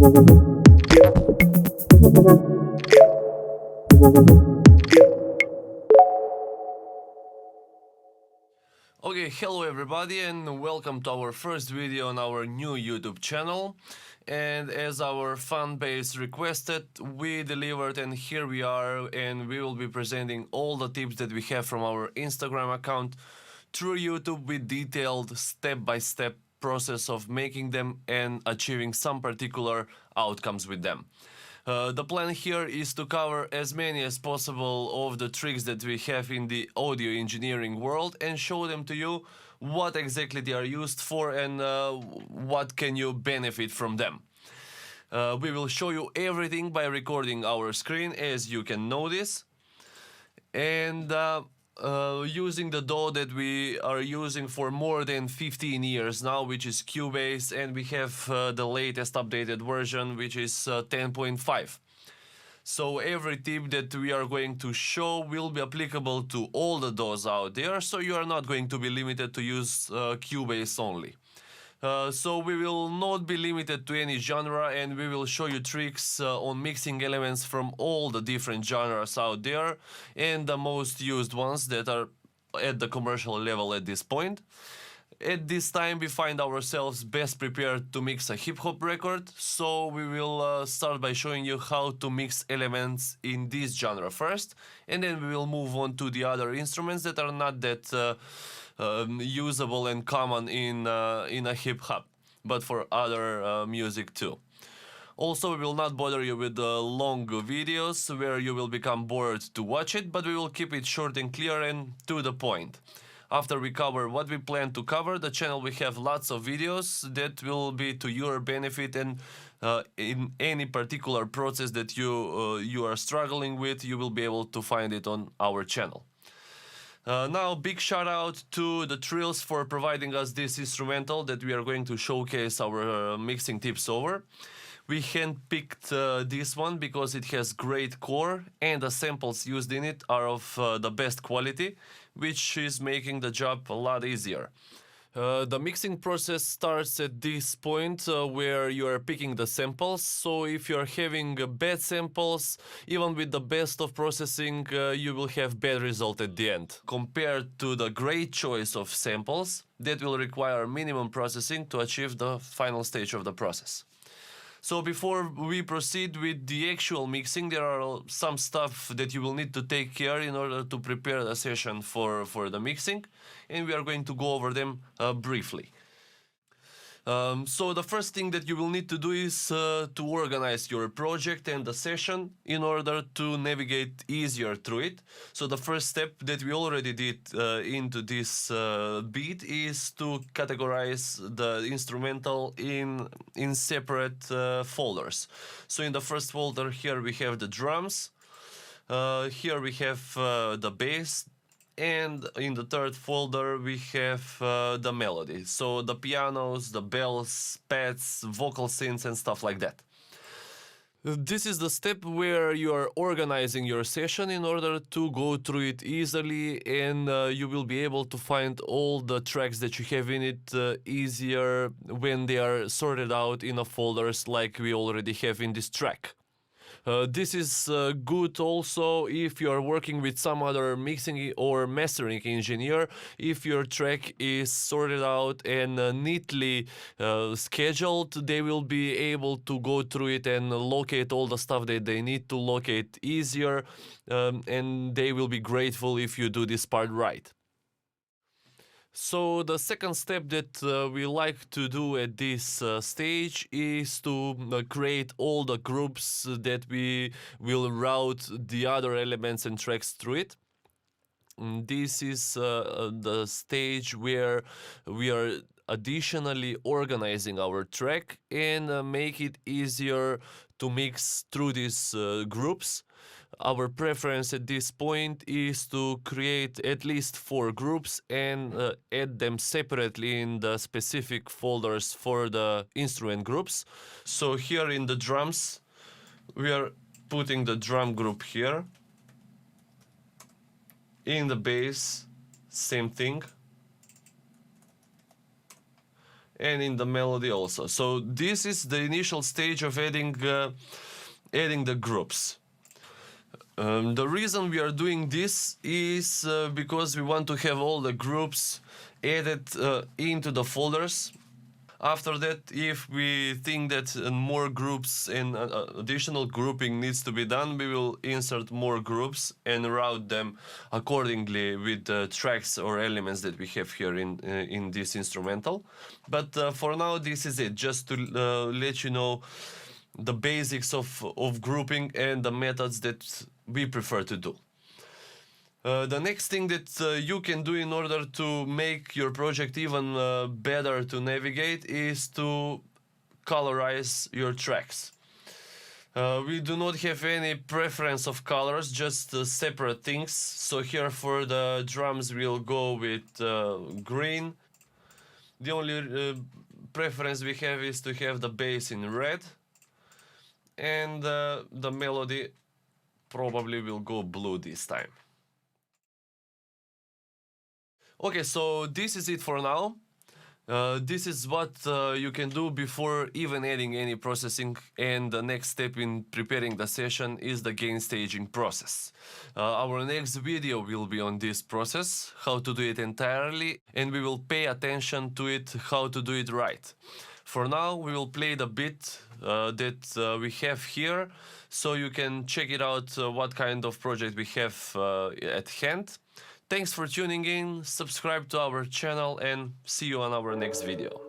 Okay, hello everybody and welcome to our first video on our new YouTube channel. And as our fan base requested, we delivered, and here we are, and we will be presenting all the tips that we have from our Instagram account through YouTube with detailed step-by-step process of making them and achieving some particular outcomes with them. The plan here is to cover as many as possible of the tricks that we have in the audio engineering world and show them to you what exactly they are used for and what can you benefit from them. We will show you everything by recording our screen, as you can notice, and using the DAW that we are using for more than 15 years now, which is Cubase, and we have the latest updated version, which is 10.5. So every tip that we are going to show will be applicable to all the DAWs out there, so you are not going to be limited to use Cubase only. So we will not be limited to any genre, and we will show you tricks on mixing elements from all the different genres out there and the most used ones that are at the commercial level at this point. At this time we find ourselves best prepared to mix a hip-hop record, so we will start by showing you how to mix elements in this genre first, and then we will move on to the other instruments that are not that usable and common in a hip-hop, but for other music too. Also, we will not bother you with the long videos where you will become bored to watch it, but we will keep it short and clear and to the point. After we cover what we plan to cover, the channel will have lots of videos that will be to your benefit, and in any particular process that you are struggling with, you will be able to find it on our channel. Now, big shout out to the Trills for providing us this instrumental that we are going to showcase our mixing tips over. We handpicked this one because it has great core and the samples used in it are of the best quality, which is making the job a lot easier. The mixing process starts at this point where you are picking the samples. So if you are having bad samples, even with the best of processing, you will have bad result at the end. Compared to the great choice of samples that will require minimum processing to achieve the final stage of the process. So before we proceed with the actual mixing, there are some stuff that you will need to take care in order to prepare the session for the mixing, and we are going to go over them briefly. So the first thing that you will need to do is to organize your project and the session in order to navigate easier through it. So the first step that we already did into this beat is to categorize the instrumental in separate folders. So in the first folder here we have the drums, here we have the bass, and in the third folder we have the melody, so the pianos, the bells, pads, vocal synths and stuff like that. This is the step where you are organizing your session in order to go through it easily, and you will be able to find all the tracks that you have in it easier when they are sorted out in a folders like we already have in this track. This is good also if you are working with some other mixing or mastering engineer. If your track is sorted out and neatly scheduled, they will be able to go through it and locate all the stuff that they need to locate easier, and they will be grateful if you do this part right. So the second step that we like to do at this stage is to create all the groups that we will route the other elements and tracks through it. This is the stage where we are additionally organizing our track and make it easier to mix through these groups. Our preference at this point is to create at least 4 groups and add them separately in the specific folders for the instrument groups. So here in the drums, we are putting the drum group here. In the bass, same thing. and in the melody also. So this is the initial stage of adding the groups. The reason we are doing this is because we want to have all the groups added into the folders. After that, if we think that more groups and additional grouping needs to be done, we will insert more groups and route them accordingly with the tracks or elements that we have here in this instrumental. But for now, this is it, just to let you know the basics of grouping and the methods that we prefer to do. The next thing that you can do in order to make your project even better to navigate is to colorize your tracks. We do not have any preference of colors, just separate things. So here for the drums we'll go with green. The only preference we have is to have the bass in red, and the melody probably will go blue this time. Okay, so this is it for now. This is what you can do before even adding any processing, and the next step in preparing the session is the gain staging process. Our next video will be on this process, how to do it entirely, and we will pay attention to it, how to do it right. For now, we will play the bit that we have here, so you can check it out what kind of project we have at hand. Thanks for tuning in, subscribe to our channel, and see you on our next video.